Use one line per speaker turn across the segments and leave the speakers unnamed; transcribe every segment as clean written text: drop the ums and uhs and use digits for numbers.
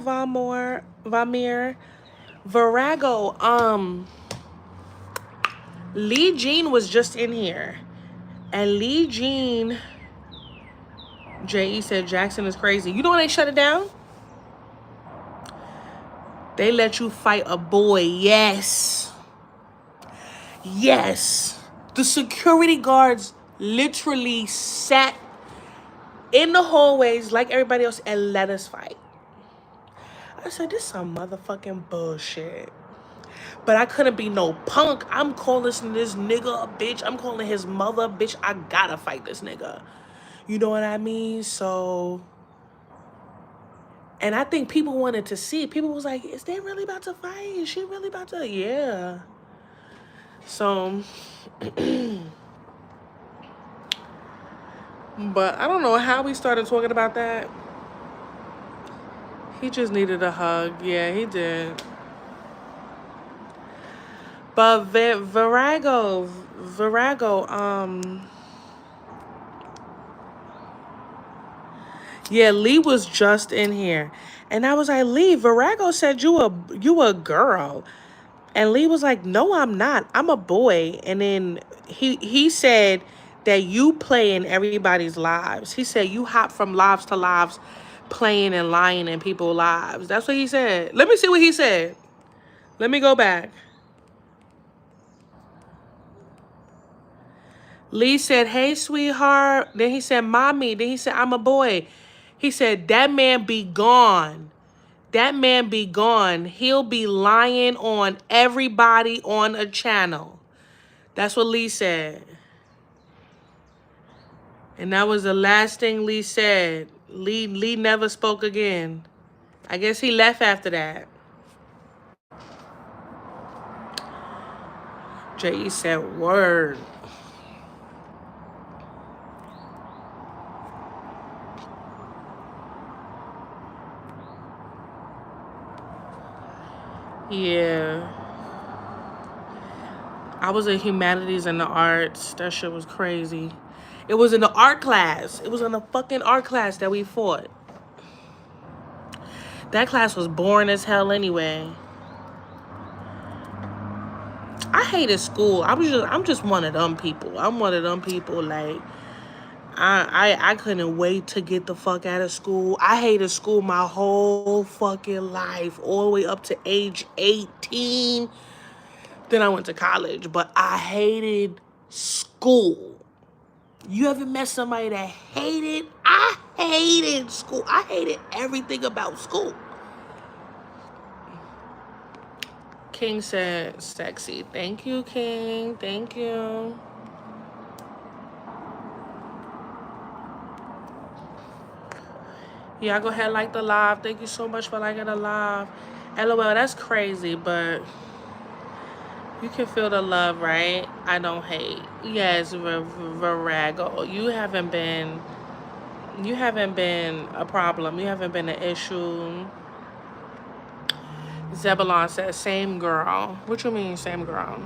Vamir. Virago, Lee Jean was just in here. And Lee Jean, J.E. said Jackson is crazy. You know when they shut it down? They let you fight a boy. Yes. Yes. The security guards literally sat in the hallways like everybody else and let us fight. I said, this is some motherfucking bullshit. But I couldn't be no punk. I'm calling this nigga a bitch. I'm calling his mother a bitch. I gotta fight this nigga. You know what I mean? So, and I think people wanted to see. People was like, is they really about to fight? Is she really about to? Yeah. So, but I don't know how we started talking about that. He just needed a hug. Yeah, he did. But Virago, yeah, Lee was just in here. And I was like, Lee, Virago said you a girl. And Lee was like, no, I'm not. I'm a boy. And then he said that you play in everybody's lives. He said you hop from lives to lives playing and lying in people's lives. That's what he said. Let me see what he said. Let me go back. Lee said, hey, sweetheart. Then he said, mommy. Then he said, I'm a boy. He said, that man be gone. That man be gone. He'll be lying on everybody on a channel. That's what Lee said. And that was the last thing Lee said. Lee never spoke again. I guess he left after that. J.E. said, word. Yeah. I was in humanities and the arts. That shit was crazy. It was in the art class. It was in the fucking art class that we fought. That class was boring as hell anyway. I hated school. I'm just one of them people. I'm one of them people, like, I couldn't wait to get the fuck out of school. I hated school my whole fucking life, all the way up to age 18. Then I went to college, but I hated school. You ever met somebody that hated? I hated school. I hated everything about school. King said, sexy. Thank you, King. Thank you. Yeah, go ahead, like the live. Thank you so much for liking the live. LOL, that's crazy, but you can feel the love, right? I don't hate. Yes, Virago. You haven't been a problem. You haven't been an issue. Zebulon says, same girl. What you mean, same girl?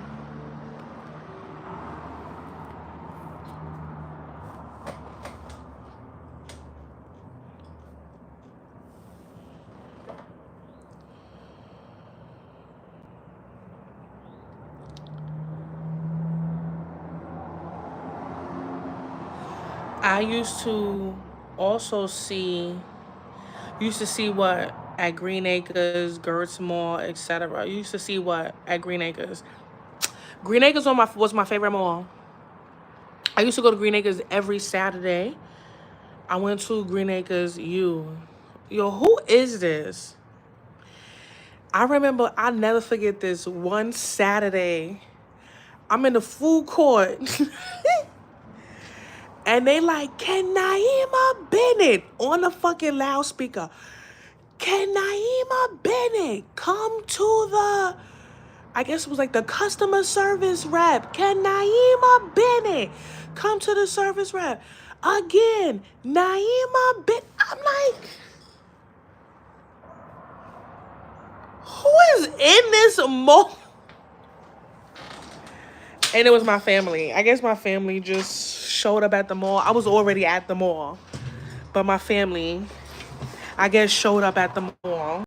I used to see what at Green Acres, Gertz Mall, etc. You used to see what at Green Acres. Green Acres was my favorite mall. I used to go to Green Acres every Saturday. I went to Green Acres Yo, who is this? I remember, I'll never forget this one Saturday. I'm in the food court. And they like, can Nyema Bennett on the fucking loudspeaker? Can Nyema Bennett come to the, I guess it was like the customer service rep. Can Nyema Bennett come to the service rep? Again, Nyema Bennett. I'm like, who is in this mall? And it was my family. I guess my family just showed up at the mall. I was already at the mall. But my family, I guess, showed up at the mall.